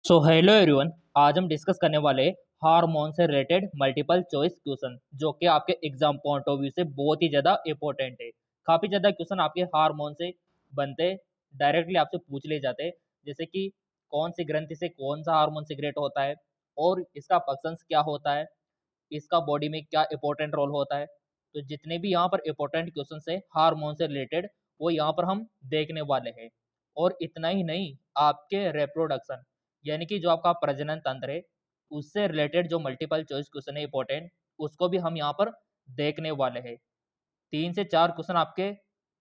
So hello everyone, आज हम discuss करने वाले हार्मोन से रिलेटेड मल्टीपल चॉइस क्वेश्चन जो कि आपके एग्जाम पॉइंट ऑफ व्यू से बहुत ही ज़्यादा इंपॉर्टेंट है। काफ़ी ज़्यादा क्वेश्चन आपके हार्मोन से बनते, डायरेक्टली आपसे पूछ ले जाते हैं, जैसे कि कौन सी ग्रंथि से कौन सा हार्मोन सीक्रेट होता है और इसका फंक्शंस क्या होता है, इसका बॉडी में क्या इंपॉर्टेंट रोल होता है। तो जितने भी यहाँ पर इंपॉर्टेंट क्वेश्चन है हार्मोन से रिलेटेड वो यहाँ पर हम देखने वाले हैं। और इतना ही नहीं, आपके रिप्रोडक्शन यानी कि जो आपका प्रजनन तंत्र है उससे रिलेटेड जो मल्टीपल चॉइस क्वेश्चन है इंपॉर्टेंट, उसको भी हम यहाँ पर देखने वाले हैं। 3 से 4 क्वेश्चन आपके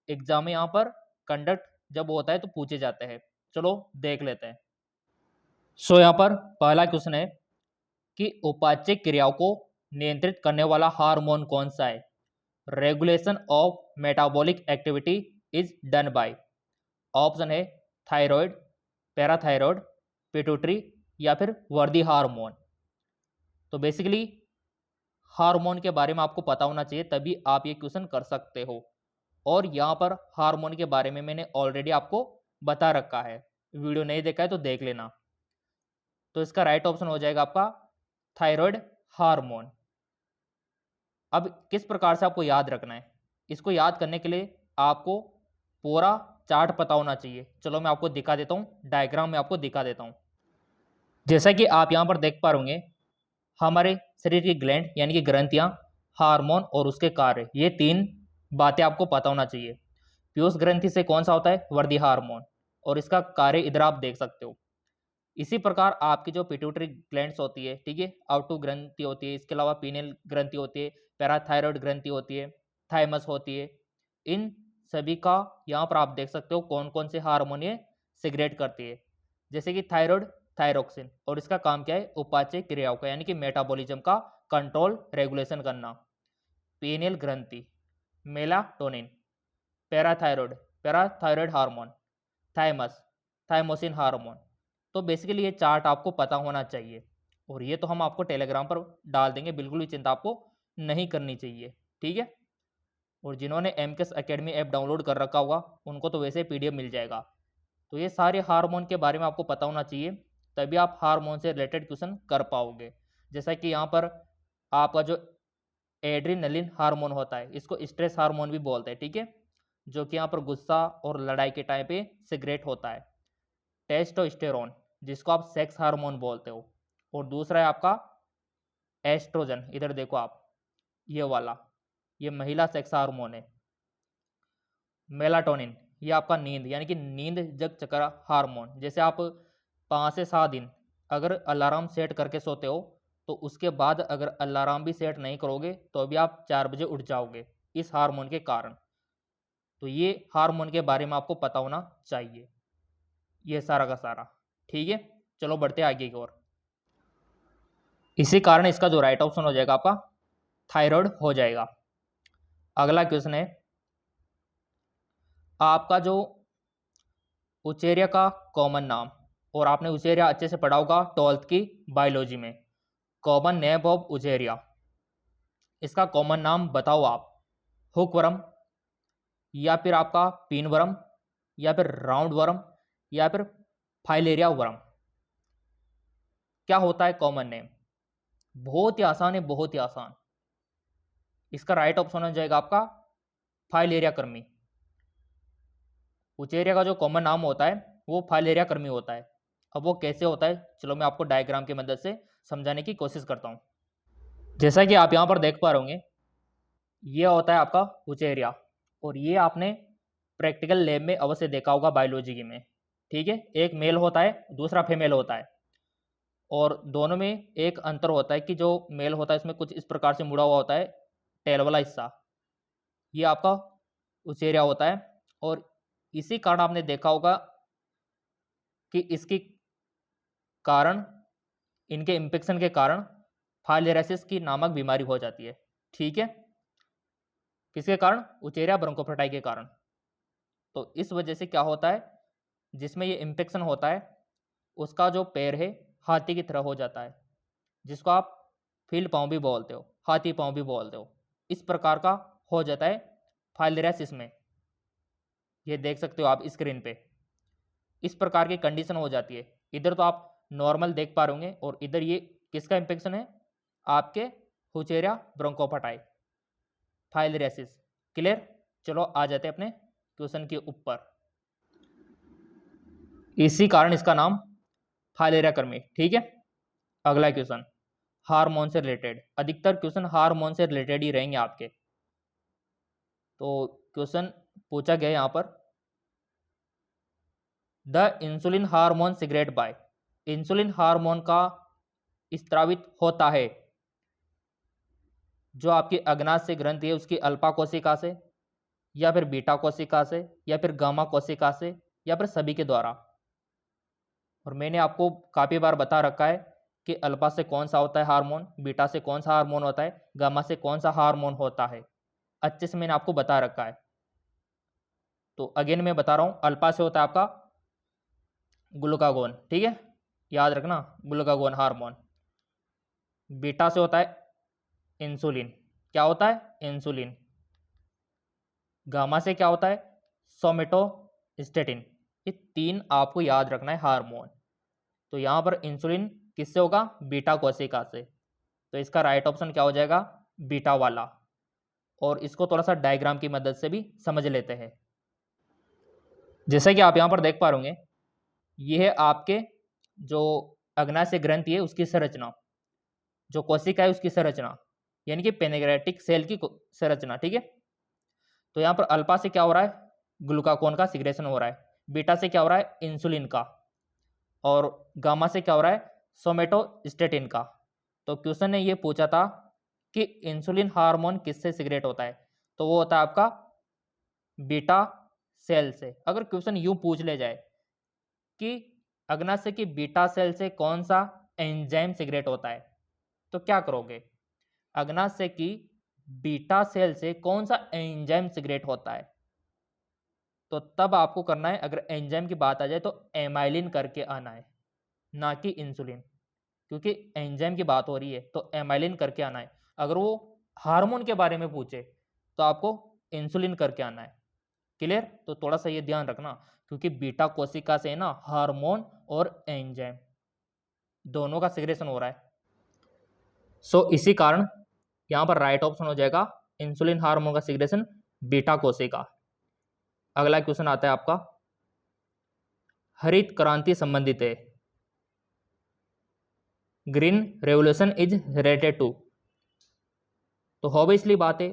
एग्जाम में यहाँ पर कंडक्ट जब होता है तो पूछे जाते हैं। चलो देख लेते हैं। सो यहाँ पर पहला क्वेश्चन है कि उपाच्य क्रियाओं को नियंत्रित करने वाला हार्मोन कौन सा है। Regulation of metabolic activity is done by. Option है थायराइड, पैराथायराइड, पिट्यूटरी या फिर वर्दी हार्मोन। तो बेसिकली हार्मोन के बारे में आपको पता होना चाहिए, तभी आप ये क्वेश्चन कर सकते हो। और यहाँ पर हार्मोन के बारे में मैंने ऑलरेडी आपको बता रखा है, वीडियो नहीं देखा है तो देख लेना। तो इसका राइट ऑप्शन हो जाएगा आपका थायराइड हार्मोन। अब किस प्रकार से आपको याद रखना है, इसको याद करने के लिए आपको पूरा चार्ट पता होना चाहिए। चलो मैं आपको दिखा देता हूँ, डायग्राम में आपको दिखा देता हूँ। जैसा कि आप यहाँ पर देख पा रहे होंगे, हमारे शरीर की ग्लैंड यानी कि ग्रंथियाँ, हार्मोन और उसके कार्य, ये 3 बातें आपको पता होना चाहिए। पीयूष ग्रंथि से कौन सा होता है, वर्दी हार्मोन, और इसका कार्य इधर आप देख सकते हो। इसी प्रकार आपकी जो पिट्यूटरी ग्लैंड्स होती है, ठीक है, आउटू ग्रंथि होती है, इसके अलावा पीनियल ग्रंथि होती है, पैराथायरॉयड ग्रंथि होती है, थाइमस होती है। इन सभी का यहाँ पर आप देख सकते हो कौन कौन से हार्मोन ये सिक्रेट करती है। जैसे कि थायराइड थायरोक्सिन, और इसका काम क्या है, उपाच्य क्रियाओं का यानी कि मेटाबॉलिज्म का कंट्रोल रेगुलेशन करना। पीनियल ग्रंथि melatonin, parathyroid parathyroid hormone, thymus thymosin hormone. तो बेसिकली ये चार्ट आपको पता होना चाहिए, और ये तो हम आपको टेलीग्राम पर डाल देंगे, बिल्कुल भी चिंता आपको नहीं करनी चाहिए, ठीक है। और जिन्होंने एमकेएस एकेडमी ऐप डाउनलोड कर रखा होगा उनको तो वैसे पीडीएफ मिल जाएगा। तो ये सारे हार्मोन के बारे में आपको पता होना चाहिए, तभी आप हार्मोन से रिलेटेड क्वेश्चन कर पाओगे। जैसा कि यहाँ पर आपका जो एड्रीनलिन हार्मोन होता है, इसको स्ट्रेस हार्मोन भी बोलते हैं, ठीक है, जो कि यहाँ पर गुस्सा और लड़ाई के टाइम पे सिगरेट होता है। टेस्टोस्टेरोन, जिसको आप सेक्स हार्मोन बोलते हो। और दूसरा है आपका एस्ट्रोजन, इधर देखो आप, ये वाला, ये महिला सेक्स हार्मोन है। मेलाटोनिन, ये आपका नींद यानी कि नींद जग चक्र हार्मोन। जैसे आप 5 से 7 दिन अगर अलार्म सेट करके सोते हो, तो उसके बाद अगर अलार्म भी सेट नहीं करोगे तो भी आप 4 बजे उठ जाओगे इस हार्मोन के कारण। तो ये हार्मोन के बारे में आपको पता होना चाहिए, ये सारा का सारा, ठीक है। चलो बढ़ते आगे की ओर। इसी कारण इसका जो राइट ऑप्शन हो जाएगा आपका थायराइड हो जाएगा। अगला क्वेश्चन है, आपका जो उचेरिया का कॉमन नाम, और आपने उचेरिया अच्छे से पढ़ा होगा 12th की बायोलॉजी में, कॉमन नेम ऑफ उचेरिया, इसका कॉमन नाम बताओ आप। हुकवर्म, या फिर आपका पिनवर्म, या फिर राउंड वर्म, या फिर फाइलेरिया वर्म। क्या होता है कॉमन नेम? बहुत ही आसान है, बहुत ही आसान। इसका राइट ऑप्शन हो जाएगा आपका फाइलेरिया कर्मी। उचेरिया का जो कॉमन नाम होता है वो फाइलेरिया कर्मी होता है। अब वो कैसे होता है, चलो मैं आपको डायग्राम की मदद से समझाने की कोशिश करता हूँ। जैसा कि आप यहाँ पर देख पा रहे होंगे, ये होता है आपका उचेरिया, और ये आपने प्रैक्टिकल लैब में अवश्य देखा होगा बायोलॉजी में, ठीक है। एक मेल होता है, दूसरा फीमेल होता है, और दोनों में एक अंतर होता है कि जो मेल होता है इसमें कुछ इस प्रकार से मुड़ा हुआ होता है टेल वाला हिस्सा, ये आपका उचेरिया होता है। और इसी कारण आपने देखा होगा कि इसके कारण, इनके इन्फेक्शन के कारण फाइलेरियासिस की नामक बीमारी हो जाती है, ठीक है। किसके कारण? उचेरिया ब्रोंकोफोटाई के कारण। तो इस वजह से क्या होता है, जिसमें ये इन्फेक्शन होता है उसका जो पैर है हाथी की तरह हो जाता है, जिसको आप फील पाँव भी बोलते हो, हाथी पाँव भी बोलते हो। इस प्रकार का हो जाता है फाइलेरियासिस में, ये देख सकते हो आप स्क्रीन पे। इस प्रकार की कंडीशन हो जाती है। इधर तो आप नॉर्मल देख पा रहे होंगे, और इधर ये किसका इंफेक्शन है, आपके हुचेरिया ब्रोंकोपाटाई फाइलेरियासिस। क्लियर। चलो आ जाते हैं अपने क्वेश्चन के ऊपर। इसी कारण इसका नाम फाइलेरिया कर्मी। ठीक है, अगला क्वेश्चन हार्मोन से रिलेटेड। अधिकतर क्वेश्चन हार्मोन से रिलेटेड ही रहेंगे आपके। तो क्वेश्चन पूछा गया यहां पर, the insulin hormone secreted by, insulin hormone का स्त्रावित होता है जो आपकी अग्नाशय ग्रंथि है उसकी अल्फा कोशिका से, या फिर बीटा कोशिका से, या फिर गामा कोशिका से, या फिर सभी के द्वारा। और मैंने आपको काफी बार बता रखा है कि अल्फा से कौन सा होता है हार्मोन, बीटा से कौन सा हार्मोन होता है, गामा से कौन सा हार्मोन होता है, अच्छे से मैंने आपको बता रखा है। तो अगेन मैं बता रहा हूं, अल्फा से होता है आपका ग्लूकागोन, ठीक है, याद रखना, ग्लूकागोन हार्मोन। बीटा से होता है इंसुलिन, क्या होता है, इंसुलिन। गामा से क्या होता है, सोमेटोस्टेटिन। ये तीन आपको याद रखना है हार्मोन। तो यहां पर इंसुलिन किससे होगा, बीटा कोशिका से। तो इसका राइट ऑप्शन क्या हो जाएगा, बीटा वाला। और इसको थोड़ा सा डायग्राम की मदद से भी समझ लेते हैं। जैसे कि आप यहां पर देख पा रहे होंगे, यह है आपके जो अग्नाशय ग्रंथि है उसकी संरचना, जो कोशिका है उसकी संरचना, यानी कि पेनक्रियाटिक सेल की संरचना। ठीक है, तो यहां पर अल्फा से क्या हो रहा है, ग्लूकागोन का सिग्रेशन हो रहा है। बीटा से क्या हो रहा है, इंसुलिन का। और गामा से क्या हो रहा है, सोमेटोस्टेटिन का। तो क्वेश्चन ने ये पूछा था कि इंसुलिन हार्मोन किससे सिगरेट होता है, तो वो होता है आपका बीटा सेल से। अगर क्वेश्चन यूं पूछ ले जाए कि अग्नाशय की बीटा सेल से कौन सा एंजाइम सिगरेट होता है, तो क्या करोगे, अग्नाशय की बीटा सेल से कौन सा एंजाइम सिगरेट होता है, तो तब आपको करना है, अगर एंजाइम की बात आ जाए तो एमाइलिन करके आना है, ना कि इंसुलिन, क्योंकि एंजाइम की बात हो रही है तो एमाइलिन करके आना है। अगर वो हार्मोन के बारे में पूछे तो आपको इंसुलिन करके आना है। क्लियर। तो थोड़ा सा ये ध्यान रखना, क्योंकि बीटा कोशिका से ना हार्मोन और एंजाइम दोनों का सिग्रेशन हो रहा है। सो इसी कारण यहां पर राइट ऑप्शन हो जाएगा इंसुलिन हार्मोन का सिग्रेशन बीटा कोशिका। अगला क्वेश्चन आता है आपका, हरित क्रांति संबंधित है, green revolution is related to. तो ऑब्वियसली बात है,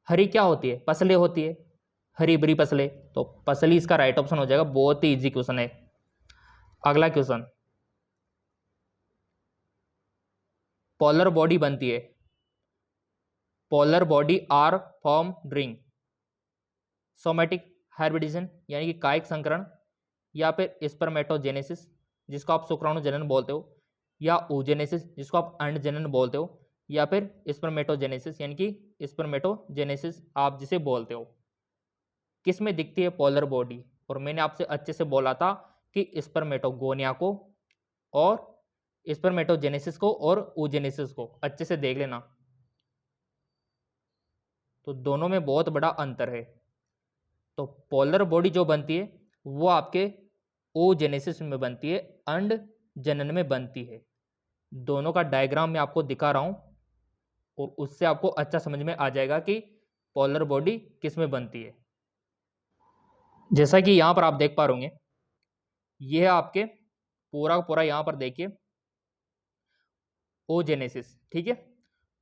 हरी क्या होती है, फसलें होती है, हरी भरी फसलें, तो फसली इसका राइट ऑप्शन हो जाएगा। बहुत ही इजी क्वेश्चन है। अगला क्वेश्चन, पोलर बॉडी बनती है, polar body are form drink somatic hybridization यानी कि कायिक संकरण, या फिर स्पर्मेटोजेनेसिस जिसको आप शुक्राणु जनन बोलते हो, या ओजेनेसिस जिसको आप अंड जनन बोलते हो, या फिर स्पर्मेटोजेनेसिस यानी कि स्पर्मेटोजेनेसिस आप जिसे बोलते हो। किस में दिखती है पोलर बॉडी, और मैंने आपसे अच्छे से बोला था कि स्पर्मेटोगोनिया को और स्पर्मेटोजेनेसिस को और ओजेनेसिस को अच्छे से देख लेना। तो दोनों में बहुत बड़ा अंतर है। तो पोलर बॉडी जो बनती है वो आपके ओजेनेसिस में बनती है, अंड जनन में बनती है। दोनों का डायग्राम मैं आपको दिखा रहा हूं, और उससे आपको अच्छा समझ में आ जाएगा कि पोलर बॉडी किस में बनती है। जैसा कि यहां पर आप देख पा रहे होंगे, यह आपके पूरा पूरा यहां पर देखिए ओजेनेसिस, ठीक है।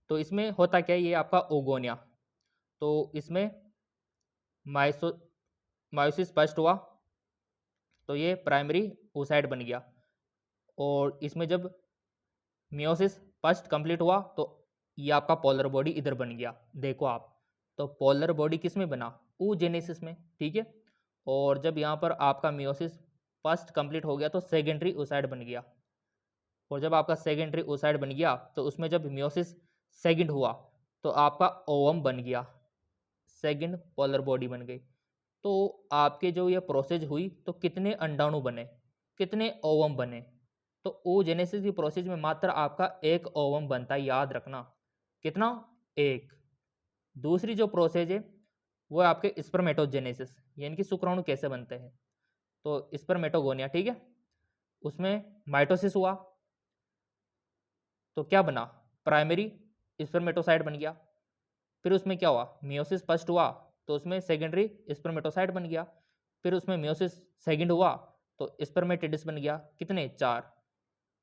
तो इसमें होता क्या है, ये आपका ओगोनिया, तो इसमें मायोसिस फर्स्ट हुआ, तो ये प्राइमरी oocyte बन गया। और इसमें जब मियोसिस फर्स्ट कंप्लीट हुआ तो ये आपका पोलर बॉडी इधर बन गया। देखो आप, तो पोलर बॉडी किस में बना, oogenesis में, ठीक है। और जब यहाँ पर आपका मियोसिस फर्स्ट कंप्लीट हो गया तो सेकेंडरी oocyte बन गया। और जब आपका सेकेंडरी oocyte बन गया तो उसमें जब मियोसिस सेकेंड हुआ तो आपका ओवम बन गया, सेकेंड पोलर बॉडी बन गई। तो आपके जो ये प्रोसेस हुई तो कितने अंडाणु बने, कितने ओवम बने, तो oogenesis की प्रोसेस में मात्र आपका एक ओवम बनता है, याद रखना, कितना, एक। दूसरी जो प्रोसेस है वो है आपके स्पर्मेटोजेनेसिस, यानी कि शुक्राणु कैसे बनते हैं, तो स्पर्मेटोगोनिया, ठीक है। उसमें माइटोसिस हुआ तो क्या बना, प्राइमरी स्पर्मेटोसाइट बन गया। फिर उसमें क्या हुआ, मियोसिस फर्स्ट हुआ तो उसमें सेकेंडरी स्पर्मेटोसाइट बन गया। फिर उसमें मियोसिस सेकंड हुआ तो स्पर्मेटिड्स बन गया, कितने, 4।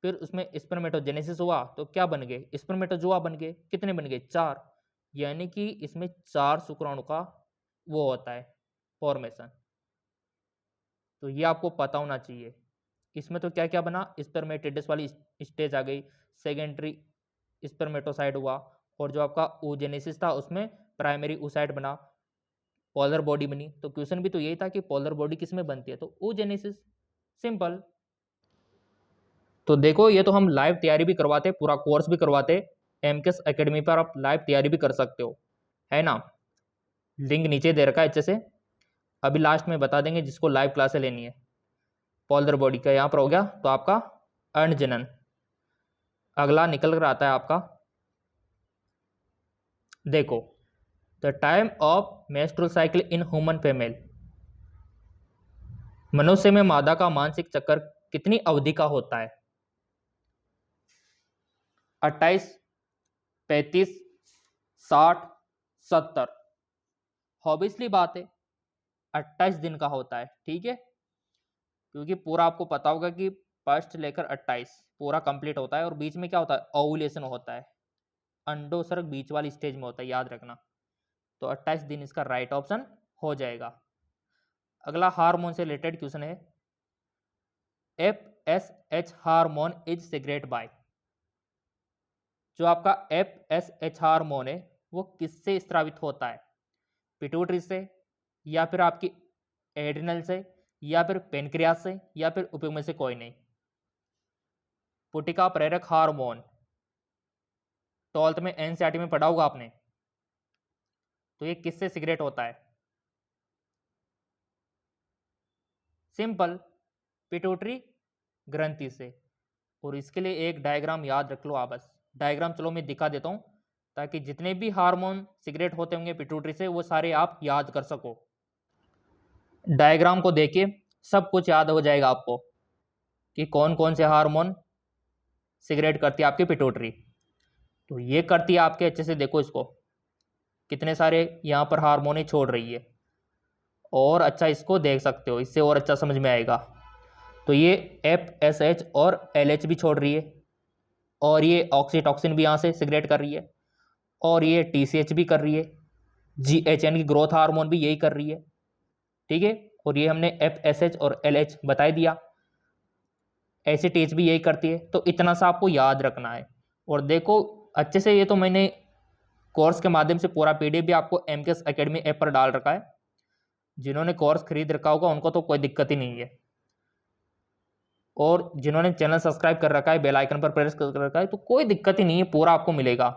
फिर उसमें स्पर्मेटोजेनेसिस हुआ तो क्या बन गए, स्पर्मेटोजोआ बन गए, कितने बन गए, 4। यानी कि इसमें 4 शुक्राणु का वो होता है फॉर्मेशन। तो ये आपको पता होना चाहिए। इसमें तो क्या क्या बना, स्पर्मेटिड्स वाली स्टेज आ गई, सेकेंडरी स्पर्मेटोसाइट हुआ, और जो आपका ओजेनेसिस था उसमें प्राइमरी oocyte बना, पोलर बॉडी बनी। तो क्वेश्चन भी तो यही था कि पोलर बॉडी किस में बनती है, तो oogenesis, सिंपल। तो देखो ये तो हम लाइव तैयारी भी करवाते, पूरा कोर्स भी करवाते, एमकेएस एकेडमी पर आप लाइव तैयारी भी कर सकते हो, है ना। लिंक नीचे दे रखा है अच्छे से, अभी लास्ट में बता देंगे जिसको लाइव क्लासें लेनी है। पोलर बॉडी का यहाँ पर हो गया, तो आपका अंडजनन अगला निकल कर आता है आपका, देखो the time of menstrual cycle in human female, मनुष्य में मादा का मानसिक चक्कर कितनी अवधि का होता है, 28, 35, 60, 70। ऑब्वियसली बात है 28 दिन का होता है, ठीक है, क्योंकि पूरा आपको पता होगा कि फर्स्ट लेकर 28 पूरा कंप्लीट होता है, और बीच में क्या होता है, ओवुलेशन होता है, अंडोसर्ग बीच वाली स्टेज में होता है, याद रखना। तो 28 दिन इसका राइट ऑप्शन हो जाएगा। अगला हार्मोन से रिलेटेड क्वेश्चन है, FSH hormone is secreted by, जो आपका FSH हार्मोन है वो किससे स्रावित होता है, पिट्यूटरी से, या फिर आपकी एड्रिनल से, या फिर पेनक्रियास से, या फिर उपयोग में से कोई नहीं। पुटिका प्रेरक हार्मोन 12th में एनसीईआरटी में पढ़ा होगा आपने, तो ये किससे सीक्रेट होता है, सिंपल, पिट्यूटरी ग्रंथि से। और इसके लिए एक डायग्राम याद रख लो आप, बस डायग्राम चलो मैं दिखा देता हूं, ताकि जितने भी हार्मोन सीक्रेट होते होंगे पिट्यूटरी से वो सारे आप याद कर सको। डायग्राम को देखिए सब कुछ याद हो जाएगा आपको कि कौन कौन से हार्मोन सीक्रेट करती है आपकी पिट्यूटरी। तो ये करती है आपके, अच्छे से देखो इसको, कितने सारे यहाँ पर हार्मोन छोड़ रही है, और अच्छा इसको देख सकते हो, इससे और अच्छा समझ में आएगा। तो ये FSH और LH भी छोड़ रही है, और ये ऑक्सीटॉक्सिन भी यहाँ से सिगरेट कर रही है, और ये TCH भी कर रही है, GHN की ग्रोथ हार्मोन भी यही कर रही है, ठीक है। और ये हमने FSH और LH बता दिया, ACTH भी यही करती है। तो इतना सा आपको याद रखना है। और देखो अच्छे से, ये तो मैंने कोर्स के माध्यम से पूरा PDF भी आपको एमकेएस एकेडमी ऐप पर डाल रखा है, जिन्होंने कोर्स खरीद रखा होगा उनको तो कोई दिक्कत ही नहीं है, और जिन्होंने चैनल सब्सक्राइब कर रखा है, बेल आइकन पर प्रेस कर रखा है, तो कोई दिक्कत ही नहीं है, पूरा आपको मिलेगा।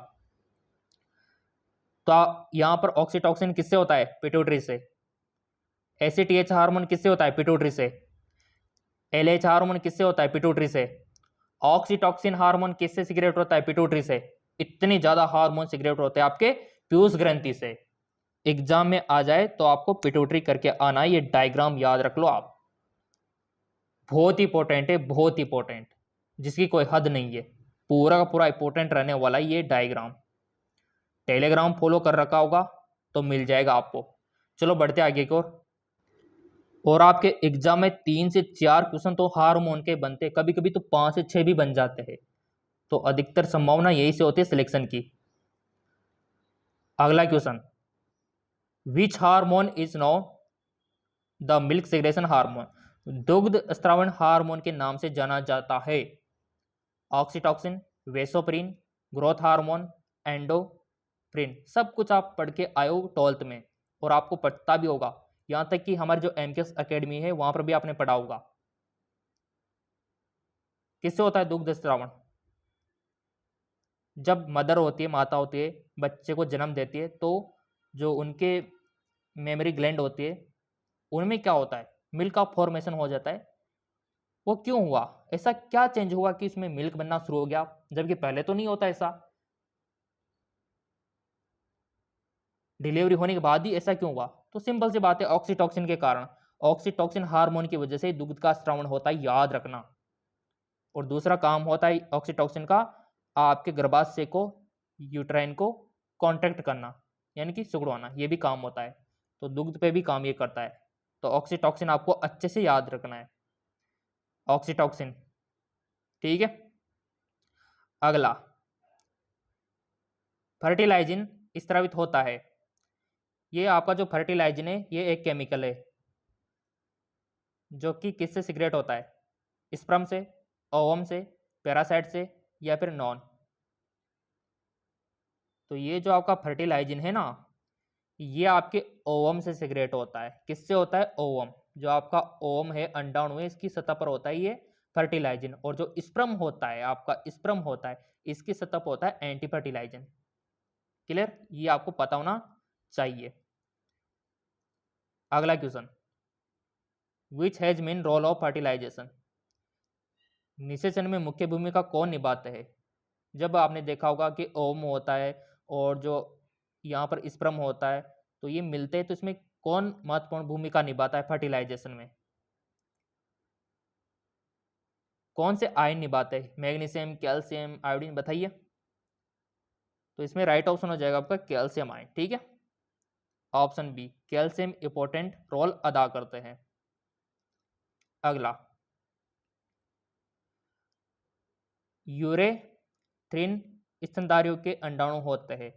तो यहाँ पर ऑक्सीटॉक्सिन किससे होता है, पिट्यूटरी से। ACTH हार्मोन किससे होता है, पिट्यूटरी से। LH हार्मोन किससे होता है, पिट्यूटरी से। ऑक्सीटॉक्सिन हार्मोन किससे सिक्रेट होता है, पिट्यूटरी से। इतनी ज्यादा हार्मोन सिक्रेट होते हैं आपके पीयूष ग्रंथि से। एग्जाम में आ जाए तो आपको पिट्यूटरी करके आना है, ये डायग्राम याद रख लो आप, बहुत इंपॉर्टेंट है, बहुत इंपॉर्टेंट, जिसकी कोई हद नहीं है, पूरा का पूरा इंपॉर्टेंट रहने वाला है ये डायग्राम। टेलीग्राम फॉलो कर रखा होगा तो मिल जाएगा आपको। चलो बढ़ते आगे की ओर। और आपके एग्जाम में 3 से 4 क्वेश्चन तो हार्मोन के बनते, कभी कभी तो 5 से 6 भी बन जाते हैं, तो अधिकतर संभावना यही से होती है सिलेक्शन की। अगला question, which hormone is know the milk secretion hormone, दुग्ध स्त्रावण हार्मोन के नाम से जाना जाता है। ऑक्सीटॉक्सिन, वेसोप्रिन, ग्रोथ हार्मोन, एंडोफ्रिन, सब कुछ आप पढ़ के आए हो 12th में, और आपको पता भी होगा, यहाँ तक कि हमारे जो एमकेएस एकेडमी है वहां पर भी आपने पढ़ा होगा। किससे होता है दुग्ध स्त्रावण, जब मदर होती है, माता होती है, बच्चे को जन्म देती है, तो जो उनके मेमोरी ग्लैंड होती है उनमें क्या होता है, मिल्क का फॉर्मेशन हो जाता है। वो क्यों हुआ, ऐसा क्या चेंज हुआ कि इसमें मिल्क बनना शुरू हो गया, जबकि पहले तो नहीं होता ऐसा, डिलीवरी होने के बाद ही ऐसा क्यों हुआ। तो सिंपल सी बात है, ऑक्सीटॉक्सिन के कारण, ऑक्सीटॉक्सिन हार्मोन की वजह से दुग्ध का स्रावण होता है, याद रखना। और दूसरा काम होता है ऑक्सीटोसिन का आपके गर्भाशय को, यूट्राइन को कॉन्ट्रैक्ट करना, यानी कि सिकुड़वाना, ये भी काम होता है। तो दुग्ध पे भी काम ये करता है। तो ऑक्सीटोसिन आपको अच्छे से याद रखना है, ऑक्सीटोसिन। ठीक है, अगला फर्टिलाइजिन स्रावित होता है। ये आपका जो फर्टिलाइजिन है ये एक केमिकल है जो कि किससे सिक्रेट होता है, स्पर्म से, ओवम से, पैरासाइट से या फिर नॉन। तो ये जो आपका फर्टिलाइजिन है ना, ये आपके ओवम से सिक्रेट होता है। किससे होता है, ओवम। जो आपका ओवम है, अंडाणु है, इसकी सतह पर होता है ये फर्टिलाइजिन। और जो स्पर्म होता है, आपका स्पर्म होता है, इसकी सतह पर होता है एंटी फर्टिलाइजिन। क्लियर, ये आपको पता होना चाहिए। अगला question, which has main role of fertilization. निषेचन में मुख्य भूमिका कौन निभाते हैं। जब आपने देखा होगा कि ओम होता है और जो यहाँ पर स्पर्म होता है, तो ये मिलते हैं, तो इसमें कौन महत्वपूर्ण भूमिका निभाता है फर्टिलाइजेशन में, कौन से आयन निभाते हैं, मैग्नीशियम, कैल्शियम, आयोडीन, बताइए। तो इसमें राइट ऑप्शन हो जाएगा आपका कैल्शियम आयन। ठीक है, option B, calcium important role अदा करते हैं। अगला, यूरेथ्रिन स्तनधारियों के अंडाणु होते हैं।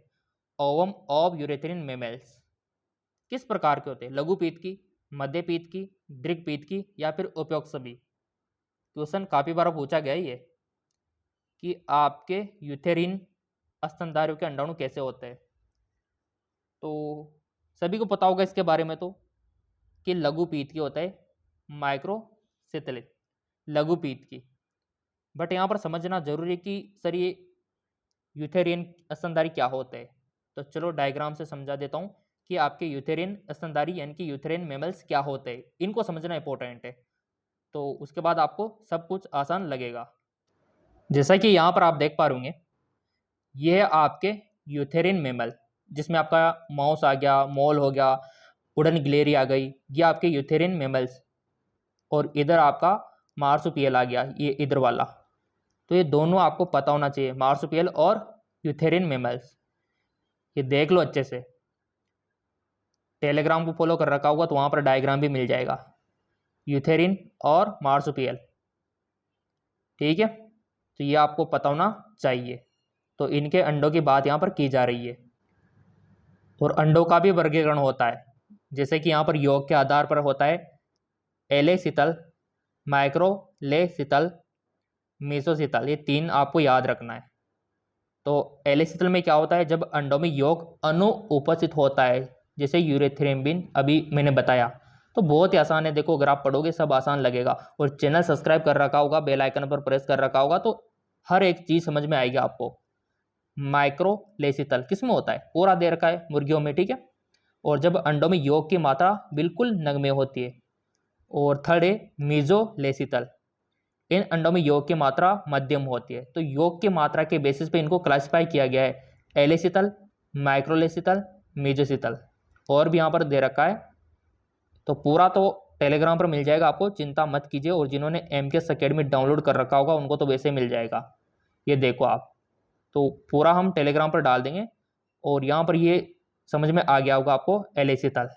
ओवम ऑफ यूरेथ्रिन मेमल्स किस प्रकार के होते हैं, लघुपीत की, मध्यपीत की, दीर्घपीत की या फिर उपयुक्त सभी। क्वेश्चन काफी बार पूछा गया है ये कि आपके यूथेरिन स्तनधारियों के अंडाणु कैसे होते हैं। तो सभी को पता होगा इसके बारे में तो कि लघुपीत की होता है, माइक्रोसिथिलिक लघुपीत की। बट यहाँ पर समझना जरूरी है कि सर ये यूथेरियन स्तनधारी क्या होते हैं। तो चलो डायग्राम से समझा देता हूँ कि आपके यूथेरियन स्तनधारी यानी कि यूथेरियन मेमल्स क्या होते हैं, इनको समझना इंपॉर्टेंट है। तो उसके बाद आपको सब कुछ आसान लगेगा। जैसा कि यहाँ पर आप देख पा रहे होंगे, ये है आपके यूथेरियन मेमल, जिसमें आपका माउस आ गया, मोल हो गया, वुडन गिलेरी आ गई, ये आपके यूथेरियन मेमल्स। और इधर आपका मार्सुपियल आ गया, ये इधर वाला। तो ये दोनों आपको पता होना चाहिए, मार्सुपियल और यूथेरियन मेमल्स। ये देख लो अच्छे से, टेलीग्राम को फॉलो कर रखा होगा तो वहाँ पर डायग्राम भी मिल जाएगा, यूथेरिन और मार्सुपियल। ठीक है, तो ये आपको पता होना चाहिए। तो इनके अंडों की बात यहाँ पर की जा रही है। और अंडों का भी वर्गीकरण होता है, जैसे कि यहाँ पर योग के आधार पर होता है एलेसितल, माइक्रोलेसितल, मेसोसितल, ये तीन आपको याद रखना है। तो एलेसितल में क्या होता है, जब अंडों में योग अणु उपस्थित होता है, जैसे यूरेथ्रेम्बिन अभी मैंने बताया। तो बहुत ही आसान है, देखो अगर आप पढ़ोगे सब आसान लगेगा। और चैनल सब्सक्राइब कर रखा होगा, बेल आइकन पर प्रेस कर रखा होगा, तो हर एक चीज समझ में आएगी आपको। माइक्रोलेसितल किसमें होता है, पूरा दे रखा है मुर्गियों में। ठीक है, और जब अंडों में योग की मात्रा बिल्कुल नगण्य होती है। और थर्ड है मीजोलेसितल, इन अंडों में योग की मात्रा मध्यम होती है। तो योग की मात्रा के बेसिस पे इनको क्लासिफाई किया गया है, एलेसितल, माइक्रोलेसितल, मीजोसितल। और भी यहाँ पर दे रखा है, तो पूरा तो टेलीग्राम पर मिल जाएगा आपको, चिंता मत कीजिए। और जिन्होंने MKS अकेडमी डाउनलोड कर रखा होगा उनको तो वैसे मिल जाएगा। ये देखो आप, तो पूरा हम टेलीग्राम पर डाल देंगे। और यहाँ पर ये समझ में आ गया होगा आपको एलेसितल।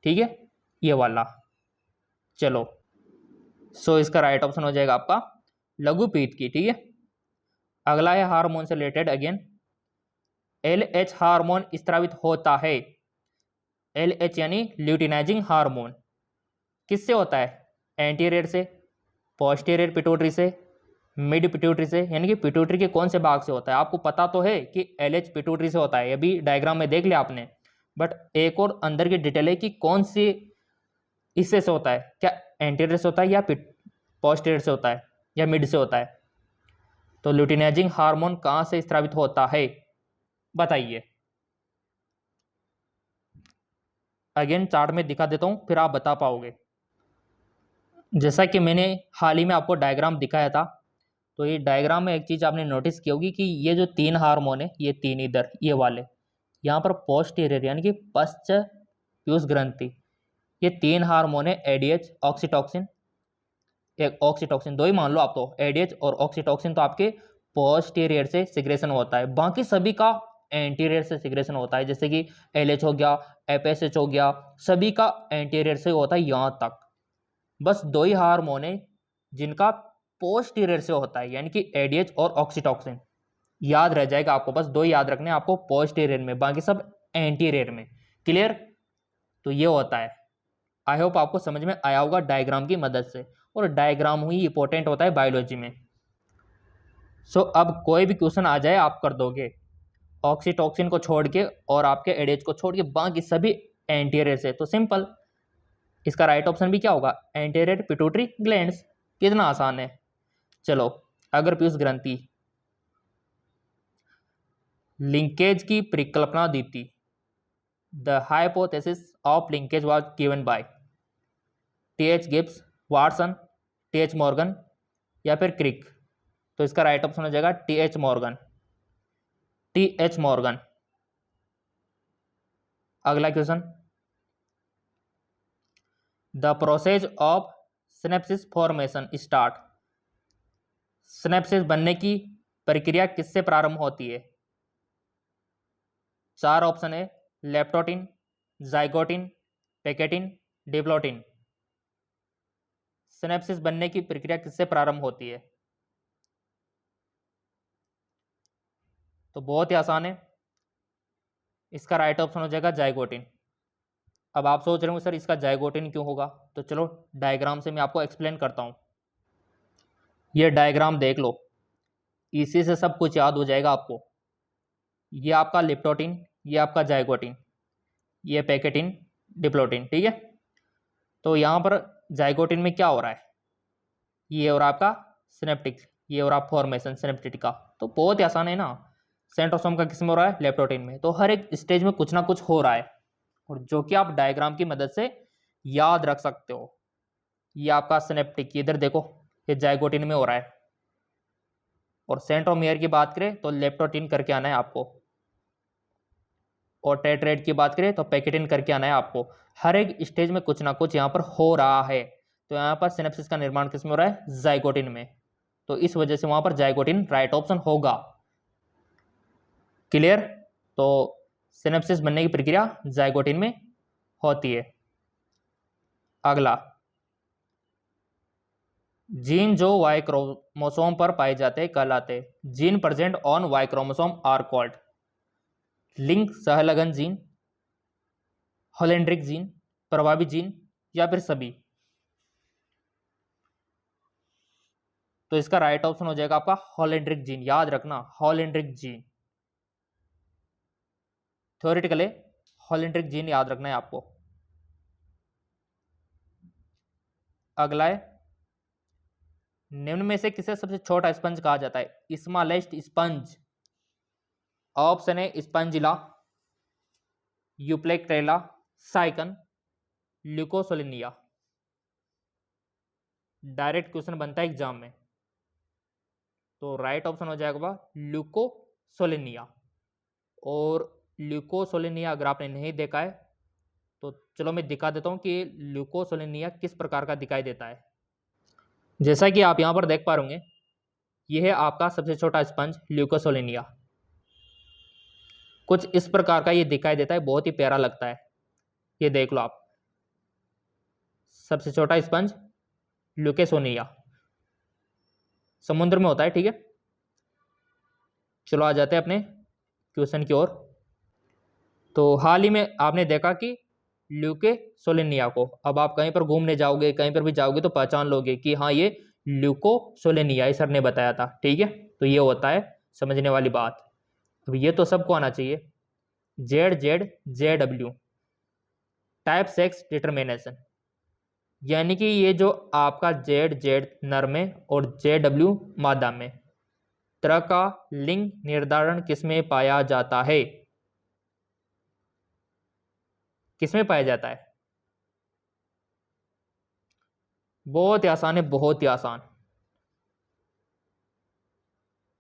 ठीक है, ये वाला। चलो, सो इसका राइट ऑप्शन हो जाएगा आपका लघुपीत की। ठीक है, अगला है हार्मोन से रिलेटेड अगेन। LH हार्मोन स्रावित होता है। LH यानी ल्यूटिनाइजिंग हार्मोन किससे होता है, एंटीरियर से, पोस्टीरियर पिट्यूटरी से, मिड पिट्यूटरी से, यानी कि पिट्यूटरी के कौन से भाग से होता है। आपको पता तो है कि LH पिट्यूटरी से होता है, ये भी डायग्राम में देख लिया आपने। बट एक और अंदर की डिटेल है कि कौन सी इससे से होता है, क्या एंटीरियर से होता है या पोस्टीरियर से होता है या मिड से होता है। तो ल्यूटिनाइजिंग हार्मोन कहाँ से स्रावित होता है, बताइए। अगेन चार्ट में दिखा देता हूँ, फिर आप बता पाओगे। जैसा कि मैंने हाल ही में आपको डायग्राम दिखाया था, तो ये डायग्राम में एक चीज़ आपने नोटिस की होगी कि ये जो तीन हार्मोन है, ये तीन इधर ये वाले, यहाँ पर पोस्टीरियर यानी कि पश्च पीयूष ग्रंथि, ये तीन हार्मोन है, ADH, ऑक्सीटोसिन, एक ऑक्सीटॉक्सिन, दो ही मान लो आप, तो एडीएच और ऑक्सीटॉक्सिन तो आपके पोस्टीरियर से सिग्रेशन होता है, बाकी सभी का एंटीरियर से सिग्रेशन होता है, जैसे कि एलएच हो गया, एफएसएच हो गया, सभी का एंटीरियर से होता है यहाँ तक। बस दो ही हार्मोन है जिनका पोस्टीरियर से होता है, यानी कि एडीएच और ऑक्सीटॉक्सिन। याद रह जाएगा आपको, बस दो ही याद रखने आपको पोस्टीरियर में, बाकी सब एंटीरियर में। क्लियर? तो ये होता है। आई होप आपको समझ में आया होगा डायग्राम की मदद से, और डायग्राम ही इंपॉर्टेंट होता है बायोलॉजी में। सो अब कोई भी क्वेश्चन आ जाए आप कर दोगे, ऑक्सीटॉक्सिन को छोड़ के और आपके एडीएच को छोड़ के बाकी सभी एंटीरियर से, तो सिंपल इसका राइट ऑप्शन भी क्या होगा, एंटीरियर पिट्यूटरी ग्लैंड्स। कितना आसान है। चलो, अगर पीयूष ग्रंथि लिंकेज की परिकल्पना दी थी, the hypothesis of linkage was given by TH Gibbs, Watson, TH Morgan या फिर क्रिक। तो इसका राइट ऑप्शन हो जाएगा टीएच मॉर्गन। TH Morgan. अगला question, the process of synapsis formation start. सिनेप्सिस बनने की प्रक्रिया किससे प्रारंभ होती है? चार ऑप्शन है, leptotene, zygotene, pachytene, diplotene. Synapses बनने की प्रक्रिया किससे प्रारंभ होती है? तो बहुत ही आसान है, इसका राइट ऑप्शन हो जाएगा जाइगोटिन। अब आप सोच रहे हो सर इसका जाइगोटिन क्यों होगा, तो चलो डायग्राम से मैं आपको एक्सप्लेन करता हूँ। ये डायग्राम देख लो, इसी से सब कुछ याद हो जाएगा आपको। ये आपका लिप्टोटिन, ये आपका जाइगोटिन, ये पैकेटिन, डिप्लोटिन, ठीक है। तो यहाँ पर जाइगोटिन में क्या हो रहा है, ये और आपका सिनेप्टिक, ये और आप फॉर्मेशन सिनेप्टिक का। तो बहुत ही आसान है ना। सेंट्रोसोम का किस में हो रहा है, लेप्टोटिन में। तो हर एक स्टेज में कुछ ना कुछ हो रहा है, और जो कि आप डायग्राम की मदद से याद रख सकते हो। ये आपका सिनेप्टिक, इधर देखो, ये जाइगोटिन में हो रहा है। और सेंट्रोमियर की बात करें तो लेप्टोटिन करके आना है आपको, और टेट्रेट की बात करें तो पैकेटिन करके आना है आपको। हर एक स्टेज में कुछ ना कुछ यहाँ पर हो रहा है। तो यहाँ पर सिनेप्सिस का निर्माण किस में हो रहा है, जाइगोटिन में। तो इस वजह से वहां पर जाइगोटिन राइट ऑप्शन होगा। क्लियर? तो सिनेप्सिस बनने की प्रक्रिया जाइगोटिन में होती है। अगला, जीन जो वाई क्रोमोसोम पर पाए जाते हैं कहलाते, gene present on Y chromosome are called link सहलगन जीन, हॉलेंड्रिक जीन, प्रभावी जीन या फिर सभी। तो इसका राइट ऑप्शन हो जाएगा आपका हॉलेंड्रिक जीन। याद रखना, हॉलेंड्रिक जीन। थ्योरेटिकली हॉलेंड्रिक जीन याद रखना है आपको। अगला है, निम्न में से किसे सबसे छोटा स्पंज कहा जाता है? Smallest sponge. ऑप्शन है स्पंजिला, यूप्लेक्टेला, साइकन, ल्यूकोसोलिनिया। डायरेक्ट क्वेश्चन बनता है एग्जाम में। तो राइट ऑप्शन हो जाएगा ल्यूकोसोलिनिया। और ल्यूकोसोलिनिया अगर आपने नहीं देखा है तो चलो मैं दिखा देता हूं कि ल्यूकोसोलिनिया किस प्रकार का दिखाई देता है। जैसा कि आप यहां पर देख पा रहे होंगे, यह है आपका सबसे छोटा स्पंज ल्यूकोसोलिनिया। कुछ इस प्रकार का ये दिखाई देता है, बहुत ही प्यारा लगता है। ये देख लो आप, सबसे छोटा स्पंज ल्यूकोसोनिया, समुद्र में होता है, ठीक है। चलो आ जाते हैं अपने क्वेश्चन की ओर। तो हाल ही में आपने देखा कि ल्यूकोसोलिनिया को, अब आप कहीं पर घूमने जाओगे, कहीं पर भी जाओगे तो पहचान लोगे कि हाँ ये ल्यूकोसोलिनिया सर ने बताया था, ठीक है। तो ये होता है समझने वाली बात। अब ये तो सबको आना चाहिए। Z Z J W, type sex determination, यानी कि ये जो आपका जेड जेड नर में और जे डब्ल्यू मादा में, तरह का लिंग निर्धारण किसमें पाया जाता है? किसमें पाया जाता है? बहुत ही आसान है, बहुत ही आसान।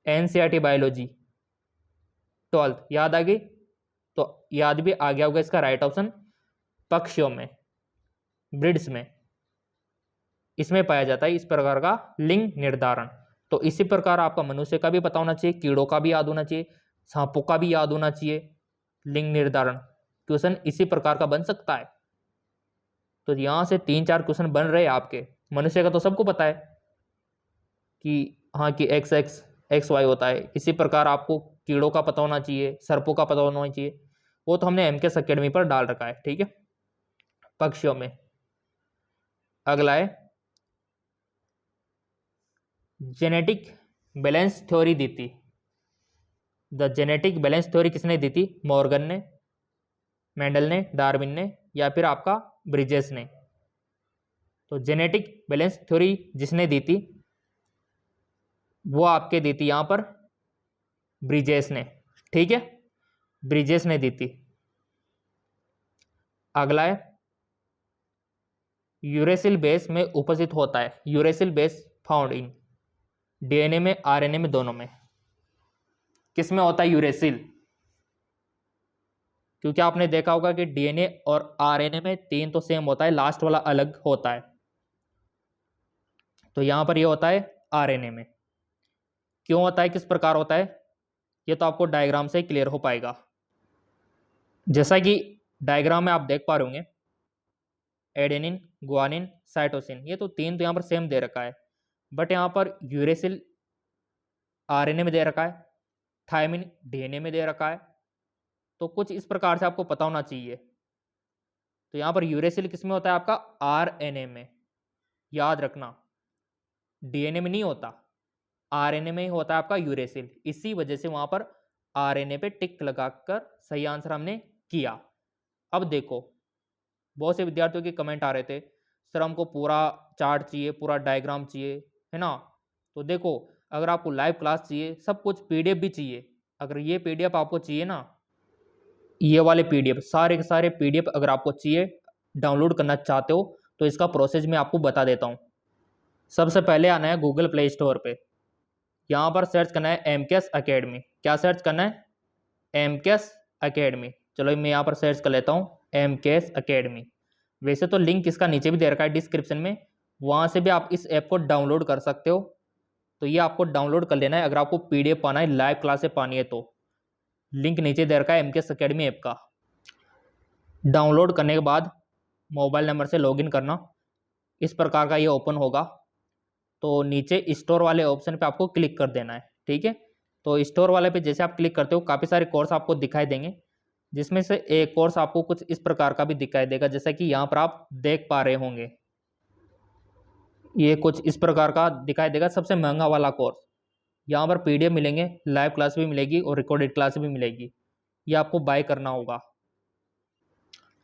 एनसीईआरटी बायोलॉजी 12th याद आ गई? तो याद भी आ गया होगा इसका राइट ऑप्शन, पक्षियों में, ब्रिड्स में। इसमें पाया जाता है इस प्रकार का लिंग निर्धारण। तो इसी प्रकार आपका मनुष्य का भी पता होना चाहिए, कीड़ों का भी याद होना चाहिए, सांपों का भी याद होना चाहिए। लिंग निर्धारण क्वेश्चन इसी प्रकार का बन सकता है। तो यहां से 3-4 क्वेश्चन बन रहे हैं आपके। मनुष्य का तो सबको पता है कि हाँ कि एक्स एक्स एक्स वाई होता है। इसी प्रकार आपको कीड़ों का पता होना चाहिए, सर्पों का पता होना चाहिए, वो तो हमने एमकेएस एकेडमी पर डाल रखा है। ठीक है, पक्षियों में अगला है जेनेटिक बैलेंस थ्योरी दी थी। द जेनेटिक बैलेंस थ्योरी किसने दी थी? मॉर्गन ने, मेंडल ने, डार्विन ने, या फिर आपका ब्रिजेस ने। तो जेनेटिक बैलेंस थ्योरी जिसने दी थी वो आपके दी थी यहां पर ब्रिजेस ने। ठीक है, ब्रिजेस ने दी थी। अगला है यूरेसिल बेस में उपस्थित होता है। Uracil base found in DNA में, आरएनए में, दोनों में। किस में होता है यूरेसिल? क्योंकि आपने देखा होगा कि डीएनए और आरएनए में 3 तो सेम होता है, लास्ट वाला अलग होता है। तो यहां पर ये होता है आरएनए में। क्यों होता है, किस प्रकार होता है, ये तो आपको डायग्राम से क्लियर हो पाएगा। जैसा कि डायग्राम में आप देख पा रहे होंगे, एडेनिन, गुआनिन, साइटोसिन, ये तो 3 तो यहाँ पर सेम दे रखा है, बट यहाँ पर यूरेसिल आरएनए में दे रखा है, थायमिन डीएनए में दे रखा है। तो कुछ इस प्रकार से आपको पता होना चाहिए। तो यहाँ पर यूरेसिल किस में होता है? आपका आरएनए में। याद रखना, डीएनए में नहीं होता, आरएनए में ही होता है आपका यूरेसिल। इसी वजह से वहां पर आरएनए पे टिक लगाकर सही आंसर हमने किया। अब देखो, बहुत से विद्यार्थियों के कमेंट आ रहे थे, सर हमको पूरा चार्ट चाहिए, पूरा डायग्राम चाहिए, है ना। तो देखो, अगर आपको लाइव क्लास चाहिए, सब कुछ पीडीएफ भी चाहिए, अगर ये पीडीएफ आपको चाहिए ना, ये वाले पीडीएफ, सारे के सारे पीडीएफ अगर आपको चाहिए, डाउनलोड करना चाहते हो, तो इसका प्रोसेस मैं आपको बता देता हूँ। सबसे पहले आना है गूगल प्ले स्टोर पे, यहाँ पर सर्च करना है एमकेएस एकेडमी। क्या सर्च करना है? MKS academy. चलो मैं यहाँ पर सर्च कर लेता हूँ एमकेएस एकेडमी। वैसे तो लिंक इसका नीचे भी दे रखा है डिस्क्रिप्शन में, वहाँ से भी आप इस ऐप को डाउनलोड कर सकते हो। तो ये आपको डाउनलोड कर लेना है अगर आपको पीडीएफ पाना है, लाइव क्लासेस पानी है तो। लिंक नीचे दे रखा है एमकेएस एकेडमी ऐप का। डाउनलोड करने के बाद मोबाइल नंबर से लॉगिन करना, इस प्रकार का ये ओपन होगा। तो नीचे स्टोर वाले ऑप्शन पे आपको क्लिक कर देना है। ठीक है, तो स्टोर वाले पे जैसे आप क्लिक करते हो, काफ़ी सारे कोर्स आपको दिखाई देंगे, जिसमें से एक कोर्स आपको कुछ इस प्रकार का भी दिखाई देगा, जैसा कि यहाँ पर आप देख पा रहे होंगे। ये कुछ इस प्रकार का दिखाई देगा, सबसे महंगा वाला कोर्स। यहाँ पर पीडीएफ मिलेंगे, लाइव क्लास भी मिलेगी और रिकॉर्डेड क्लास भी मिलेगी। ये आपको बाय करना होगा।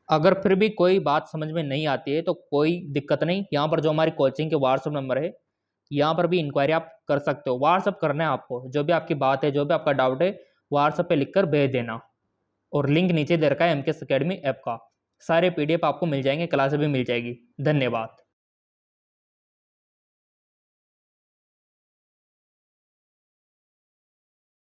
अगर फिर भी कोई बात समझ में नहीं आती है तो कोई दिक्कत नहीं, यहाँ पर जो हमारी कोचिंग के व्हाट्सएप नंबर है, यहाँ पर भी इंक्वायरी आप कर सकते हो। व्हाट्सएप करना है आपको, जो भी आपकी बात है, जो भी आपका डाउट है, व्हाट्सएप पे लिखकर भेज देना। और लिंक नीचे दे रखा है एमकेएस एकेडमी ऐप का, सारे पीडीएफ आपको मिल जाएंगे, क्लासेस भी मिल जाएगी। धन्यवाद।